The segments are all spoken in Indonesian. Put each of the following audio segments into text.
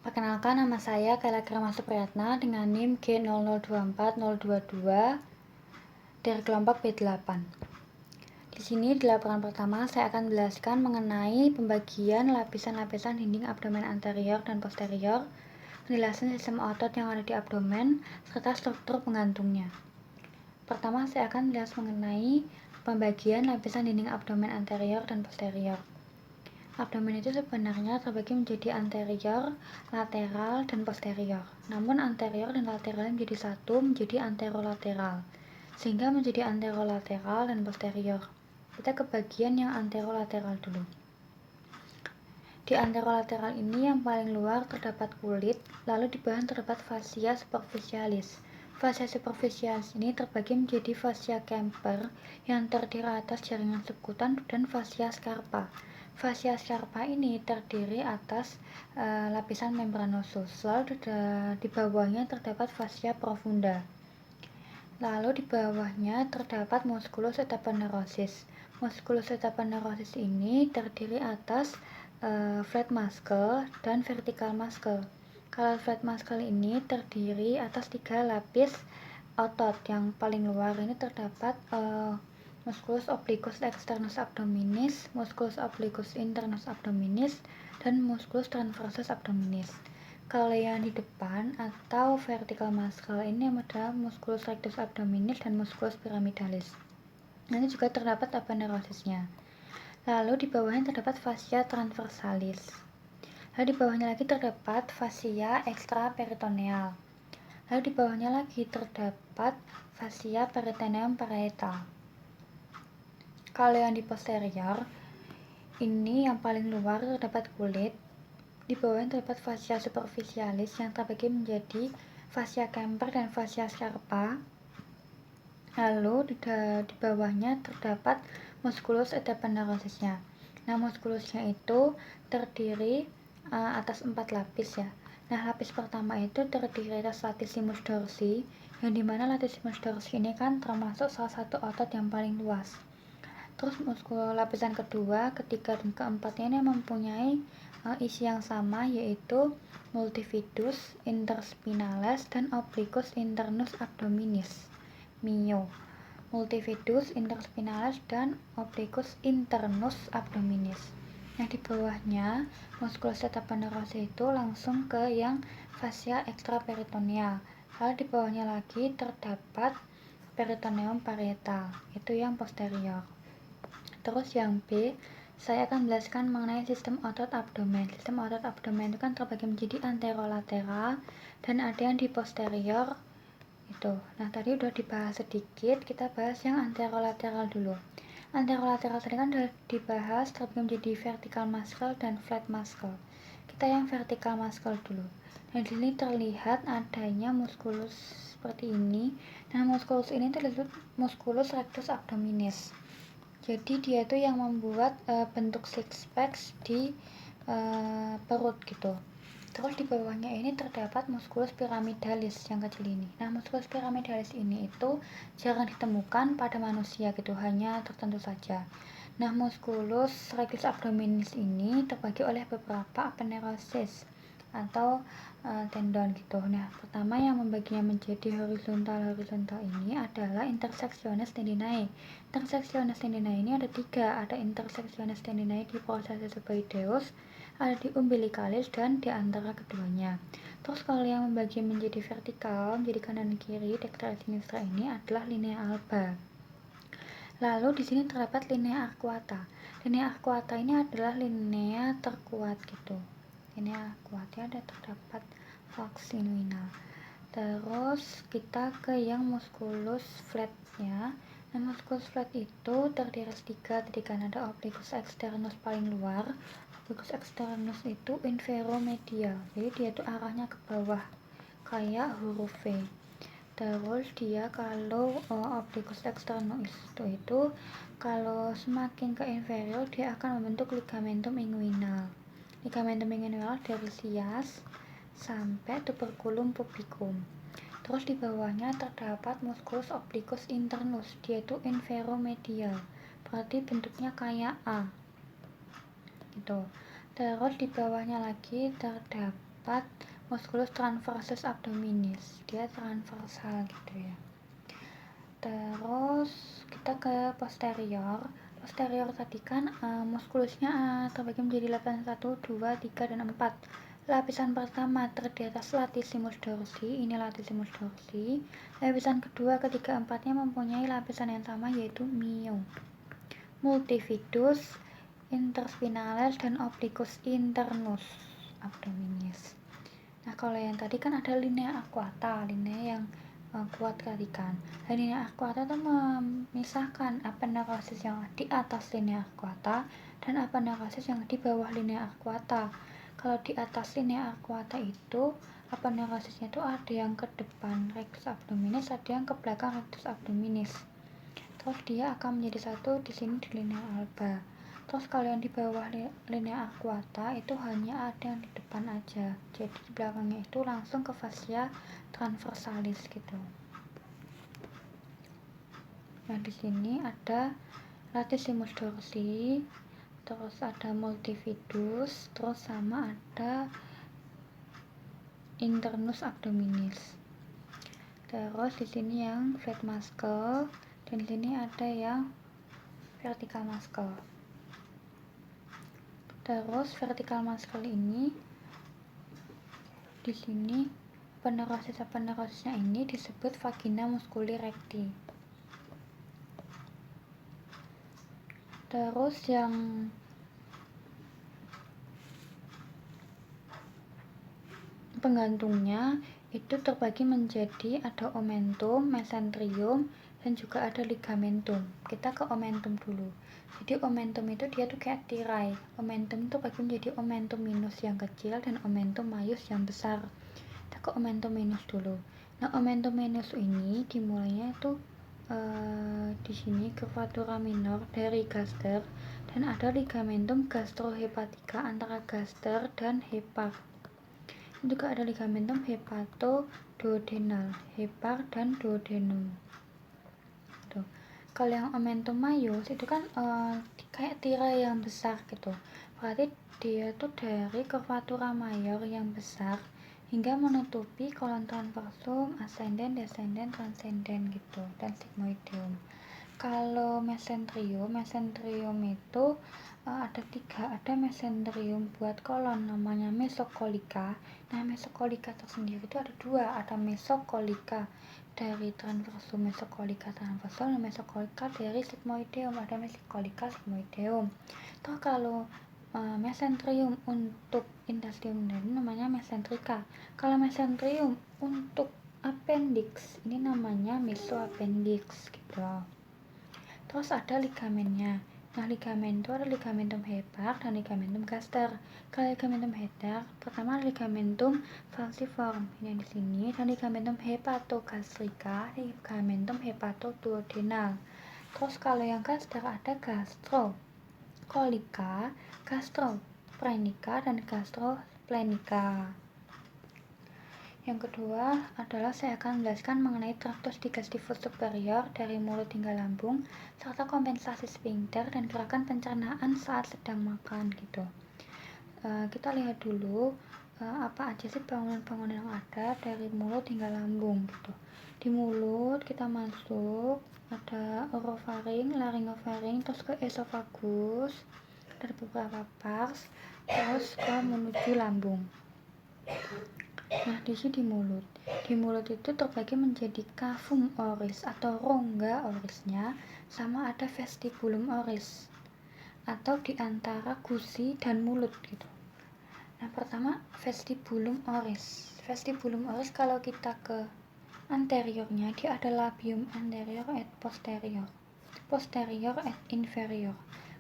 Perkenalkan, nama saya Kayla Kirama Supriyatna dengan NIM G0024022 dari kelompok B8. Di sini di laporan pertama saya akan menjelaskan mengenai pembagian lapisan-lapisan dinding abdomen anterior dan posterior, penjelasan sistem otot yang ada di abdomen, serta struktur penggantungnya. Pertama saya akan menjelaskan mengenai pembagian lapisan dinding abdomen anterior dan posterior. Abdomen itu sebenarnya terbagi menjadi anterior, lateral, dan posterior. Namun anterior dan lateral menjadi satu menjadi anterolateral, sehingga menjadi anterolateral dan posterior. Kita ke bagian yang anterolateral dulu. Di anterolateral ini yang paling luar terdapat kulit, lalu di bawah terdapat fascia superficialis. Fascia superficialis ini terbagi menjadi fascia Kemper yang terdiri atas jaringan subkutan dan fascia scarpa. Fascia scarpa ini terdiri atas lapisan membranosus, lalu di bawahnya terdapat fascia profunda. Lalu di bawahnya terdapat musculus etapenerosus. Musculus etapenerosus ini terdiri atas flat muscle dan vertical muscle. Kalau flat muscle ini terdiri atas 3 lapis otot. Yang paling luar ini terdapat musculus obliquus externus abdominis, musculus obliquus internus abdominis, dan musculus transversus abdominis. Kalau yang di depan atau vertical muscle ini adalah musculus rectus abdominis dan musculus pyramidalis. Ini juga terdapat aponeurosisnya. Lalu di bawahnya terdapat fascia transversalis. Lalu di bawahnya lagi terdapat fascia extraperitoneal. Lalu di bawahnya lagi terdapat fascia peritoneum parietal. Kalau yang di posterior ini yang paling luar terdapat kulit. Di bawahnya terdapat fascia superficialis yang terbagi menjadi fascia Kemper dan fascia scarpa. Lalu di bawahnya terdapat musculus etapenerosisnya. Nah, muskulusnya itu terdiri atas 4 lapis ya. Nah, lapis pertama itu terdiri atas latissimus dorsi, yang dimana latissimus dorsi ini kan termasuk salah satu otot yang paling luas. Terus lapisan kedua, ketiga, dan keempatnya ini mempunyai isi yang sama, yaitu multifidus, interspinalis, dan obliquus internus abdominis. Mio, multifidus, interspinalis, dan obliquus internus abdominis. Nah, di bawahnya musculus etapenerosus itu langsung ke yang fascia extraperitoneal. Lalu di bawahnya lagi terdapat peritoneum parietal, itu yang posterior. Terus yang B, saya akan menjelaskan mengenai sistem otot abdomen. Sistem otot abdomen itu kan terbagi menjadi anterolateral dan ada yang di posterior itu. Nah, tadi udah dibahas sedikit, kita bahas yang anterolateral dulu. Anterolateral tadi kan udah dibahas terbagi menjadi vertical muscle dan flat muscle. Kita yang vertical muscle dulu. Nah, di sini terlihat adanya musculus seperti ini. Nah, musculus ini terlihat musculus rectus abdominis. Jadi dia itu yang membuat bentuk six pack di perut gitu. Terus di bawahnya ini terdapat musculus pyramidalis yang kecil ini. Nah, musculus pyramidalis ini itu jarang ditemukan pada manusia gitu, hanya tertentu saja. Nah, musculus rectus abdominis ini terbagi oleh beberapa aponeurosis atau tendon gitu. Nah, pertama yang membaginya menjadi horizontal ini adalah intersectionis tendinae. Intersectionis tendinae ini ada 3, ada intersectionis tendinae di processus subaedeus, ada di umbilicalis, dan di antara keduanya. Terus kalau yang membagi menjadi vertikal, menjadi kanan kiri, dextra sinistra ini adalah linea alba. Lalu di sini terdapat linea arcuata. Linea arcuata ini adalah linea terkuat gitu. Linea arcuata ada terdapat falx inguinal. Terus kita ke yang musculus flat ya. Nah, musculus flat itu terdiri atas 3, tadi kan ada obliquus externus paling luar. Obliquus externus itu inferomedial, jadi dia itu arahnya ke bawah kayak huruf V. Terus dia kalau obliquus externus itu kalau semakin ke inferior dia akan membentuk ligamentum inguinal. Ligamentum inguinal dari sias sampai tuberculum pubicum. Terus di bawahnya terdapat musculus obliquus internus, dia itu inferomedial, berarti bentuknya kayak A gitu. Terus di bawahnya lagi terdapat keempat musculus transversus abdominis, dia transversal gitu ya. Terus kita ke posterior. Posterior tadi kan muskulusnya terbagi menjadi lapisan 1, 2, 3, dan 4. Lapisan pertama terdiri atas latissimus dorsi, ini latissimus dorsi. Lapisan kedua, ketiga, empatnya mempunyai lapisan yang sama yaitu mio. Multifidus, interspinalis, dan obliquus internus abdominis. Nah, kalau yang tadi kan ada linea aquata, linea yang kuat tadi kan. Linea aquata itu memisahkan aponeurosis yang di atas linea aquata dan aponeurosis yang di bawah linea aquata. Kalau di atas linea aquata itu aponeurosisnya itu ada yang ke depan rectus abdominis, ada yang ke belakang rectus abdominis. Terus dia akan menjadi satu di sini di linea alba. Terus kalau yang di bawah linea aquata itu hanya ada yang di depan aja, jadi di belakangnya itu langsung ke fascia transversalis gitu. Nah, di sini ada latissimus dorsi, terus ada multifidus, terus sama ada internus abdominis. Terus di sini yang flat muscle, dan di sini ada yang vertical muscle. Terus vertical muscle ini di sini aponeurosisnya ini disebut vagina musculi recti. Terus yang penggantungnya itu terbagi menjadi ada omentum, mesenterium, dan juga ada ligamentum. Kita ke omentum dulu. Jadi omentum itu dia tuh kayak tirai. Omentum itu bagi menjadi omentum minus yang kecil dan omentum maius yang besar. Kita ke omentum minus dulu. Nah, omentum minus ini dimulainya tuh di sini curvatura minor dari gaster, dan ada ligamentum gastrohepatica antara gaster dan hepar. Juga ada ligamentum hepatoduodenal, hepar dan duodenum. Tuh. Kalau yang omentum maius itu kan kayak tirai yang besar gitu. Berarti dia tuh dari curvatura mayor yang besar hingga menutupi kolon transversum, ascendens, descendens, transcendens gitu, dan sigmoideum. Kalau mesenterium itu ada 3, ada mesenterium buat kolon namanya mesokolika. Nah, mesokolika tersendiri itu ada 2, ada mesokolika dari transversum, mesokolika transversal, dan mesokolika dari sigmoideum, ada mesokolika sigmoideum. Toh kalau mesenterium untuk intestine ini namanya mesentrika. Kalau mesenterium untuk appendix ini namanya mesoappendix gitu. Terus ada ligamennya. Nah, ligamen itu ada ligamentum hepar dan ligamentum gaster. Kalau ligamentum hepar, pertama ligamentum falciform yang di sini, dan ligamentum hepatogastrika, ligamentum hepatoduodenal. Terus kalau yang gaster ada gastrokolika, gastroplenica, dan gastroplenica. Yang kedua adalah saya akan menjelaskan mengenai traktus digestivus superior dari mulut hingga lambung, serta kompensasi sphincter dan gerakan pencernaan saat sedang makan gitu. Kita lihat dulu apa aja sih bangunan-bangunan yang ada dari mulut hingga lambung gitu. Di mulut kita masuk ada orofaring, laryngofaring, terus ke esofagus, ada beberapa pars, terus ke menuju lambung. Nah, di sini di mulut itu terbagi menjadi cavum oris atau rongga orisnya, sama ada vestibulum oris atau di antara gusi dan mulut gitu. Nah, pertama vestibulum oris. Vestibulum oris kalau kita ke anteriornya dia ada labium anterior et posterior, posterior et inferior.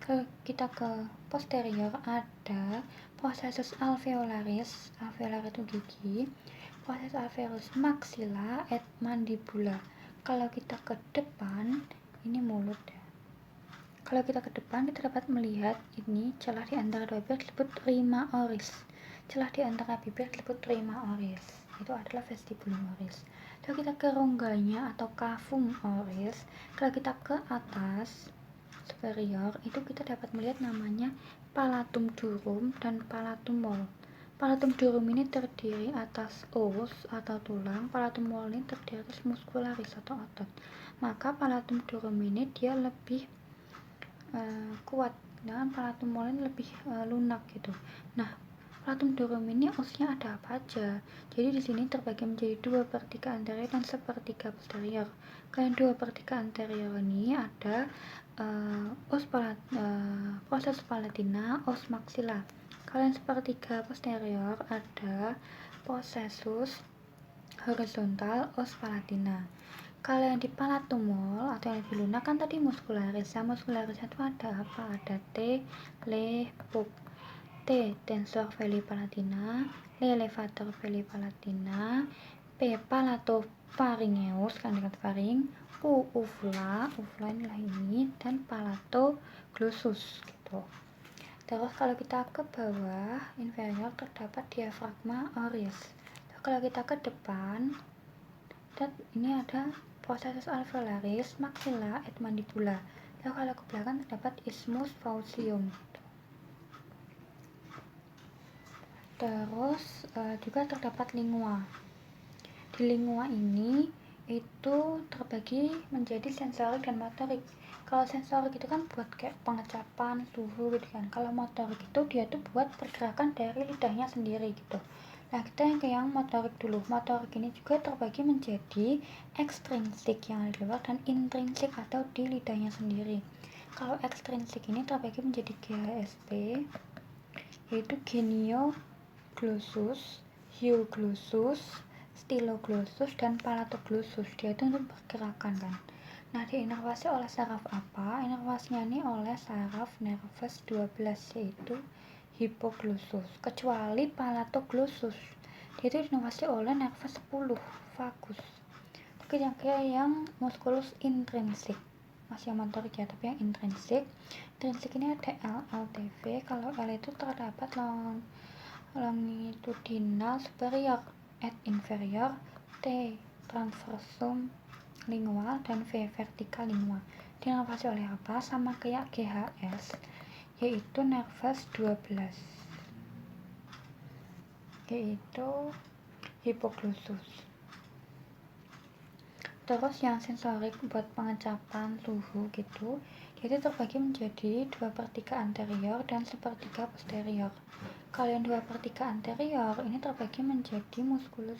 Kalau kita ke posterior ada processus alveolaris, alveolar itu gigi, proses alveolus maxilla et mandibula. Kalau kita ke depan ini mulut ya. Kalau kita ke depan kita dapat melihat ini celah di antara dua bibir disebut rima oris. Celah di antara bibir disebut rima oris. Itu adalah vestibulum oris. Kalau kita ke rongganya atau cavum oris, kalau kita ke atas superior itu kita dapat melihat namanya palatum durum dan palatum molle. Palatum durum ini terdiri atas os atau tulang, palatum molor ini terdiri atas muscularis atau otot. Maka palatum durum ini dia lebih kuat, dan palatum molor ini lebih lunak gitu. Nah, palatum durum ini osnya ada apa aja? Jadi di sini terbagi menjadi 2/3 anterior dan 1/3 posterior. Kalau yang 2/3 anterior ini ada proses palatina, os maxilla. Kalau yang 1/3 posterior ada processus horizontal, os palatina. Kalau yang di palatumol atau yang lebih lunak kan tadi muscularis. Yang muscularis itu ada apa? Ada T, le, pup. T, tensor veli palatina, le, levator veli palatina, P, palatopharyngeus kan dekat faring, U, uvula inilah ini, dan palatoglossus gitu. Terus kalau kita ke bawah inferior terdapat diafragma oris. Kalau kita ke depan, ini ada processus alveolaris, maxilla, et mandibula. Lalu kalau ke belakang terdapat isthmus faucium. Terus juga terdapat lingua. Di lingua ini itu terbagi menjadi sensorik dan motorik. Kalau sensorik itu kan buat kayak pengecapan suhu gitu kan. Kalau motorik itu dia tuh buat pergerakan dari lidahnya sendiri gitu. Nah, kita yang ke yang motorik dulu. Motorik ini juga terbagi menjadi ekstrinsik yang ada di luar dan intrinsik atau di lidahnya sendiri. Kalau ekstrinsik ini terbagi menjadi GHSP, yaitu genioglossus, hyoglossus, styloglossus, dan palatoglossus. Dia itu untuk pergerakan kan. Nah, diinervasi oleh saraf apa? Inervasinya ini oleh saraf nervus 12, yaitu hipoglossus. Kecuali palatoglossus, dia itu diinervasi oleh nervus 10, vagus. Kira-kira yang musculus intrinsik, masih yang motorik ya, tapi yang intrinsik ini ada LTV. Kalau L itu terdapat longitudinal superior, et inferior, T transversum lingual, dan V vertikal lingual. Diinervasi oleh apa? Sama kayak GHS, yaitu nervus 12, yaitu hipoglossus. Terus yang sensorik buat pengecapan suhu gitu, jadi terbagi menjadi 2/3 anterior dan 1/3 posterior. Kalau yang 2/3 anterior ini terbagi menjadi musculus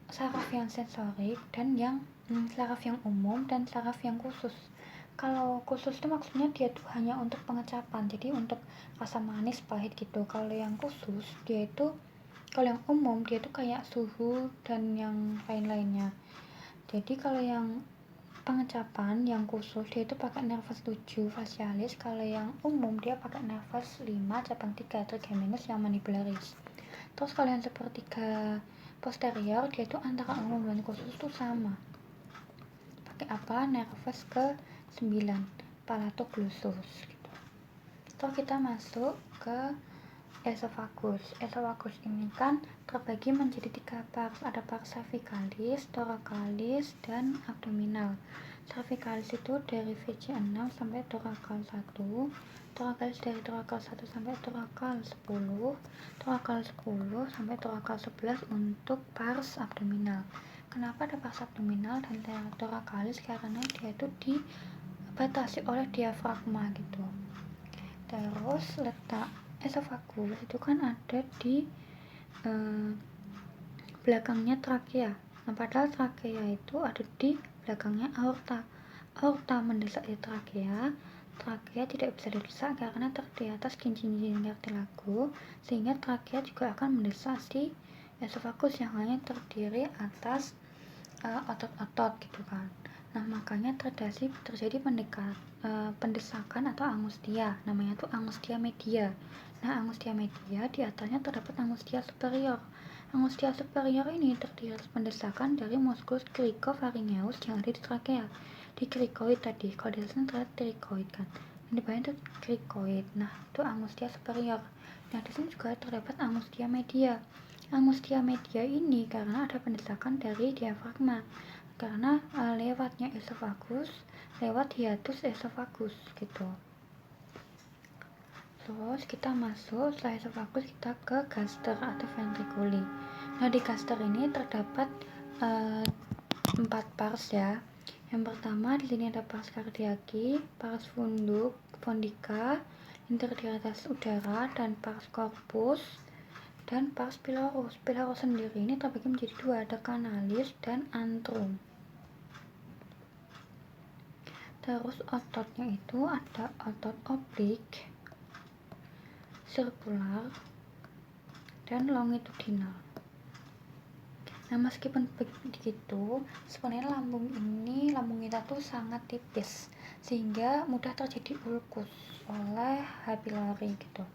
saraf yang sensorik dan yang saraf yang umum dan saraf yang khusus. Kalau khusus itu maksudnya dia tuh hanya untuk pengecapan, jadi untuk rasa manis, pahit gitu. Kalau yang khusus dia itu, kalau yang umum dia tuh kayak suhu dan yang lain-lainnya. Jadi kalau yang pengecapan yang khusus dia itu pakai nervus 7 facialis. Kalau yang umum dia pakai nervus 5 cabang 3 trigeminus yang mandibularis. Terus kalau yang 1/3 posterior dia itu antara umum dan khusus itu sama, pakai apa? Nervus ke 9, palatoglossus gitu. Terus kita masuk ke esophagus. Esophagus ini kan terbagi menjadi 3 pars, ada pars cervicalis, thoracalis, dan abdominal. Cervicalis itu dari VC6 sampai thoracal 1, thoracalis dari thoracal 1 sampai thoracal 10, thoracal 10 sampai thoracal 11 untuk pars abdominal. Kenapa ada pars abdominal dan thoracalis? Karena dia itu dibatasi oleh diafragma gitu. Terus letak esophagus itu kan ada di belakangnya trakea. Nah, padahal trakea itu ada di belakangnya aorta. Aorta mendesak di trakea tidak bisa didesak karena di atas cincin-cincin kartilago, sehingga trakea juga akan mendesak si esophagus yang hanya terdiri atas otot-otot gitu kan. Nah, makanya terjadi pendesakan atau angustia, namanya tuh angustia media. Nah, angustia media di atasnya terdapat angustia superior. Angustia superior ini terdiri atas pendesakan dari musculus cricopharyngeus yang ada di trakea, di cricoid tadi. Kalau di atasnya terdapat cricoid kan, yang di bawahnya itu cricoid. Nah, itu angustia superior. Nah, di sini juga terdapat angustia media. Angustia media ini karena ada pendesakan dari diafragma, karena lewatnya esophagus, lewat hiatus esophagus gitu. Terus kita masuk, setelah esofagus kita ke gaster atau ventriculi. Nah, di gaster ini terdapat 4 pars ya. Yang pertama di sini ada pars cardiaci, pars fundica, lintir di atas udara, dan pars corpus, dan pars pilorus. Pilorus sendiri ini terbagi menjadi 2, ada canalis dan antrum. Terus ototnya itu ada otot oblik, sirkular, dan longitudinal. Nah, meskipun begitu, sebenarnya lambung kita tuh sangat tipis sehingga mudah terjadi ulkus oleh H. pylori gitu.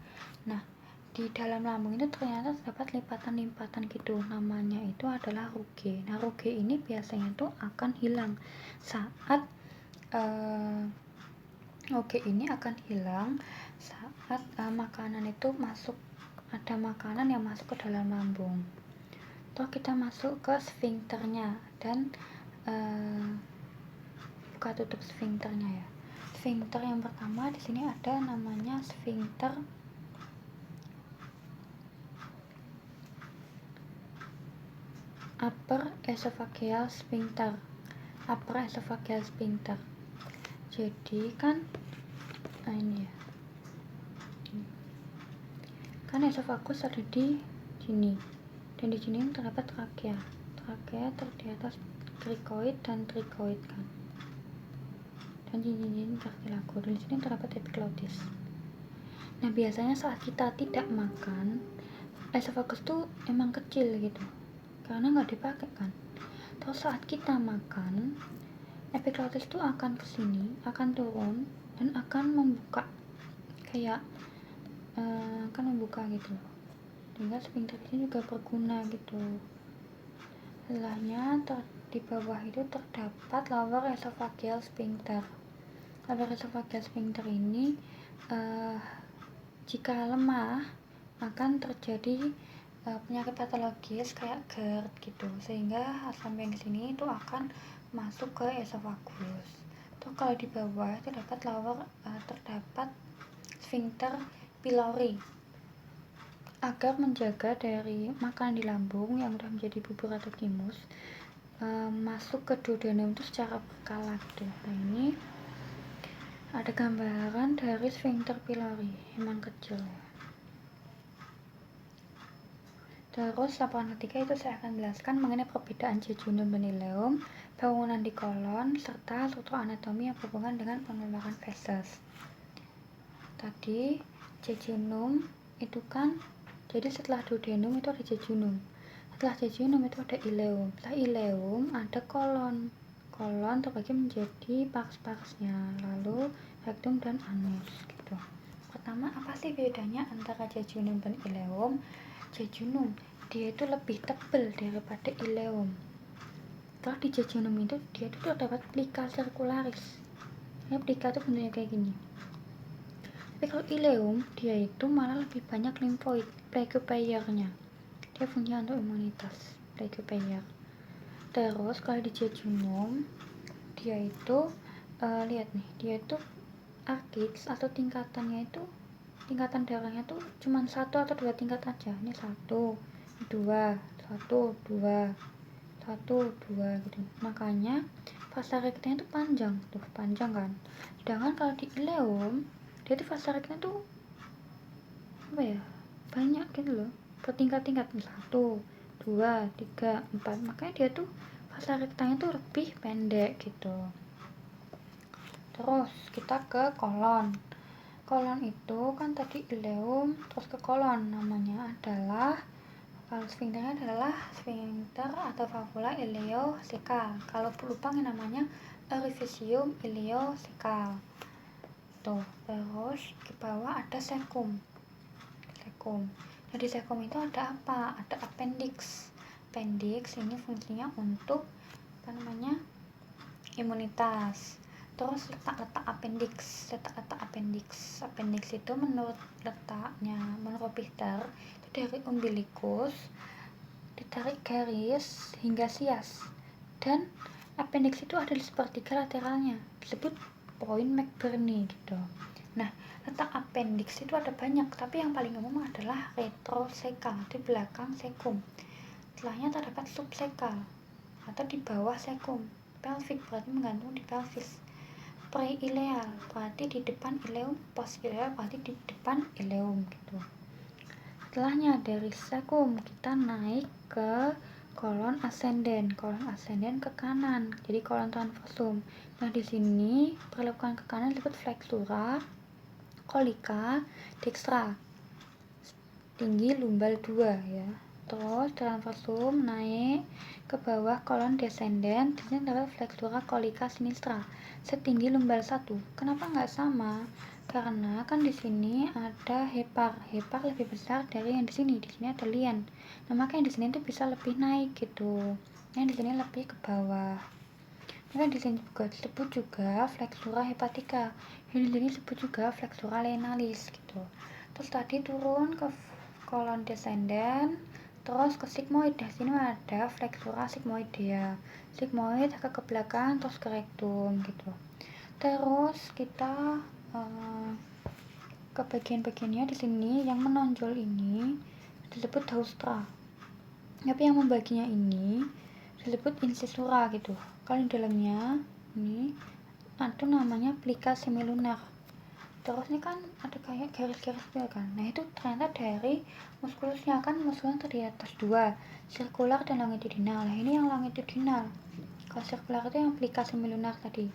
Nah, di dalam lambung itu ternyata terdapat lipatan-lipatan gitu, namanya itu adalah ruge. Nah, ruge ini biasanya tuh akan hilang saat ruge ini akan hilang saat makanan itu masuk, ada makanan yang masuk ke dalam lambung. Toh kita masuk ke sfinkternya dan buka tutup sfinkternya ya. Sfinkter yang pertama di sini ada namanya sfinkter upper esophageal sphincter. Upper esophageal sphincter. Jadi kan ini ya. Kan esofagus ada di sini. Dan di sini terdapat trakea. Trakea di atas krikoid dan trikoid kan. Dan cincin cartilago. Dan di sini terdapat epiglotis. Nah, biasanya saat kita tidak makan, esofagus tuh emang kecil gitu. Karena nggak dipakai kan. Terus saat kita makan, epiglotis tuh akan kesini, akan turun dan akan membuka kayak akan membuka gitu. Sehingga sphincter ini juga berguna gitu. Setelahnya di bawah itu terdapat lower esophageal sphincter. Lower esophageal sphincter ini jika lemah akan terjadi penyakit patologis kayak GERD gitu, sehingga asam lambung sini itu akan masuk ke esofagus. Tuh kalau di bawah itu terdapat sphincter pylori. Agar menjaga dari makanan di lambung yang sudah menjadi bubur atau kimus masuk ke duodenum itu secara berkala gitu. Nah, ini ada gambaran dari sphincter pylori, emang kecil ya. Terus laporan ketiga itu saya akan jelaskan mengenai perbedaan jejunum dan ileum, bangunan di kolon, serta struktur anatomi yang berhubungan dengan pengeluaran feses. Tadi jejunum itu kan, jadi setelah duodenum itu ada jejunum. Setelah jejunum itu ada ileum. Setelah ileum ada kolon. Kolon terbagi menjadi pars-parsnya, lalu rektum dan anus gitu. Pertama, apa sih bedanya antara jejunum dan ileum? Jejunum dia itu lebih tebal daripada ileum. Kalau di jejunum itu dia itu terdapat plika circularis. Ya, plika itu bentuknya kayak gini. Tapi kalau ileum dia itu malah lebih banyak limfoid, plakopayer-nya. Dia fungsinya untuk imunitas, plakopayer. Terus kalau di jejunum dia itu lihat nih, dia itu arkix atau tingkatannya itu, tingkatan darahnya tuh cuma 1 atau 2 tingkat aja. Ini 1, 2, 1, 2, 1, 2 gitu. Makanya fasa rektanya itu panjang tuh, panjang kan. Sedangkan kalau di ileum dia tuh fasa rektanya tuh apa ya, banyak gitu loh, bertingkat-tingkat, 1, 2, 3, 4. Makanya dia tuh fasa rektanya tuh lebih pendek gitu. Terus kita ke kolon. Kolon itu kan tadi ileum, terus ke kolon, namanya adalah, kalau sfinkternya adalah sfinkter atau valvula ileocecal. Kalau lubang namanya orificium ileocecal. Tuh, terus di bawah ada sekum. Nah, di sekum itu ada apa? Ada appendix. Appendix ini fungsinya untuk imunitas. Terus letak-letak appendix. Appendix itu menurut letaknya, menurut Richter itu dari umbilikus ditarik garis hingga sias, dan appendix itu ada di sepertiga lateralnya, disebut point McBurney gitu. Nah, letak appendix itu ada banyak, tapi yang paling umum adalah retroseccal di belakang sekum. Setelahnya terdapat subseccal atau di bawah sekum. Pelvic berarti menggantung di pelvis. Preileal berarti di depan ileum, postileal berarti di depan ileum gitu. Setelahnya dari sekum kita naik ke kolon ascendens. Kolon ascendens ke kanan, jadi kolon transversum. Nah, di sini perlakuan ke kanan disebut flexura colica dextra, tinggi lumbal 2 ya. Terus transversum naik ke bawah kolon descendens, di sini dapat flexura colica sinistra setinggi lumbal 1. Kenapa nggak sama? Karena kan di sini ada hepar lebih besar dari yang di sini. Di sini ada lien. Nah, maka yang di sini tuh bisa lebih naik gitu. Yang di sini lebih ke bawah. Maka di sini juga disebut juga flexura hepatica. Yang di sini disebut juga flexura lenalis gitu. Terus tadi turun ke kolon descendens, terus ke sigmoid. Di sini ada flexura sigmoidea. Sigmoid agak ke belakang terus ke rectum gitu. Terus kita ke bagian-bagiannya. Di sini yang menonjol ini disebut haustra. Tapi yang membaginya ini disebut incisura gitu. Kalau di dalamnya ini ada namanya plica semilunar. Terus ini kan ada kayak garis-garis gitu kan. Nah, itu ternyata dari muskulusnya, kan muskulus tadi atas 2, sirkular dan longitudinal. Nah, ini yang longitudinal. Kalau sirkular itu yang plica semilunar tadi.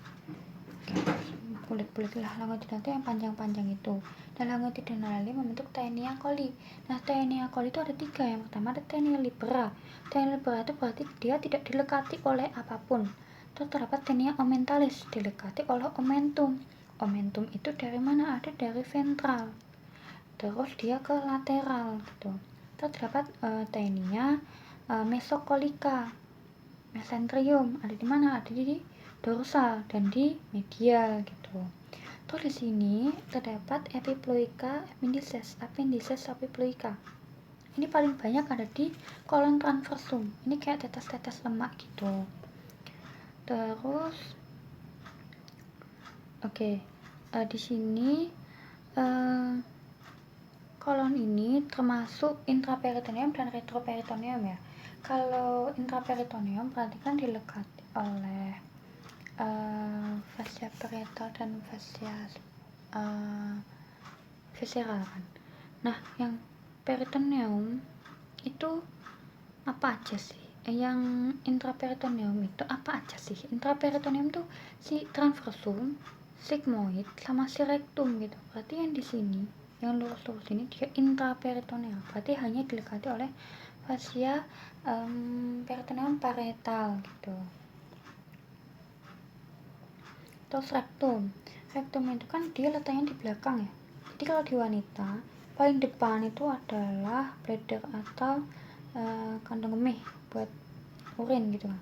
Bulat-bulat lah, longitudinal itu yang panjang-panjang itu. Dan longitudinal ini membentuk taenia coli. Nah, taenia coli itu ada 3. Yang pertama ada taenia libera. Taenia libera itu berarti dia tidak dilekati oleh apapun. Terus terdapat taenia aumentalis, dilekati oleh omentum. Omentum itu dari mana? Ada dari ventral. Terus dia ke lateral gitu. Terus terdapat taenia mesocolica, mesenterium. Ada di mana? Ada di dorsal dan di medial gitu. Terus di sini terdapat epiploica appendices epiploica. Ini paling banyak ada di kolon transversum. Ini kayak tetes-tetes lemak gitu. Terus di sini kolon ini termasuk intraperitoneum dan retroperitoneum ya. Kalau intraperitoneum berarti kan dilekati oleh fascia parietal dan fascia visceral kan. Nah, yang peritoneum itu apa aja sih? Yang intraperitoneum itu apa aja sih? Intraperitoneum tuh si transversum, sigmoid, sama si rectum gitu. Berarti yang di sini, yang lurus-lurus ini dia intraperitoneal. Berarti hanya dilekati oleh fascia peritoneum parietal gitu. Terus rectum itu kan dia letaknya di belakang ya. Jadi kalau di wanita paling depan itu adalah bladder atau kandung kemih buat urin gitu kan.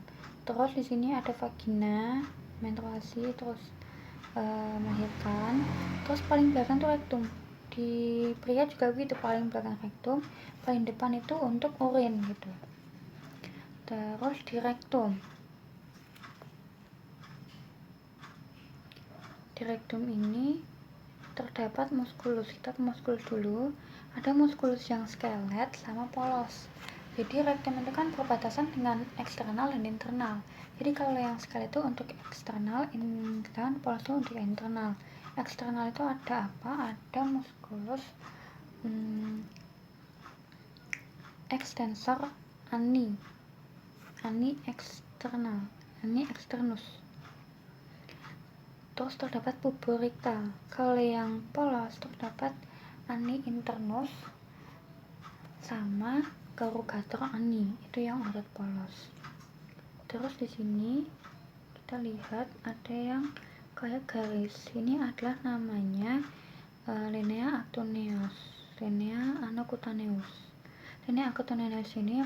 Terus di sini ada vagina, menstruasi, terus melahirkan. Terus paling belakang itu rectum. Di pria juga gitu, paling belakang rectum, paling depan itu untuk urin gitu. Terus di rectum ini terdapat muskulus. Kita ke muskulus dulu. Ada muskulus yang skelet sama polos. Jadi rectum itu kan perbatasan dengan eksternal dan internal. Jadi kalau yang skelet itu untuk eksternal, dan polos itu untuk internal. Eksternal itu ada apa? Ada muskulus extensor ani eksternal, ani externus. Terus terdapat puboricta. Kalau yang polos terdapat ani internus sama corrugator ani, itu yang urut polos. Terus di sini kita lihat ada yang kayak garis. Ini adalah namanya linea actoneus, linea anocutaneus. Linea actoneus ini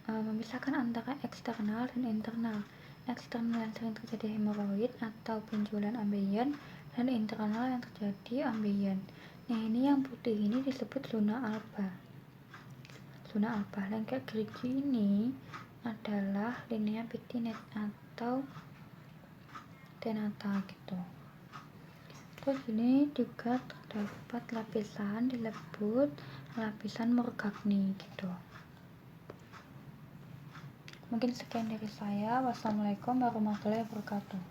memisahkan antara eksternal dan internal. Eksternal yang sering terjadi hemoroid atau benjolan ambeien, dan internal yang terjadi ambeien. Nah, ini yang putih ini disebut zona alba. Zona alba. Yang kayak gerigi ini adalah linea pectinate atau tenata gitu. Terus ini juga terdapat lapisan disebut lapisan Morgagni gitu. Mungkin sekian dari saya. Wassalamualaikum warahmatullahi wabarakatuh.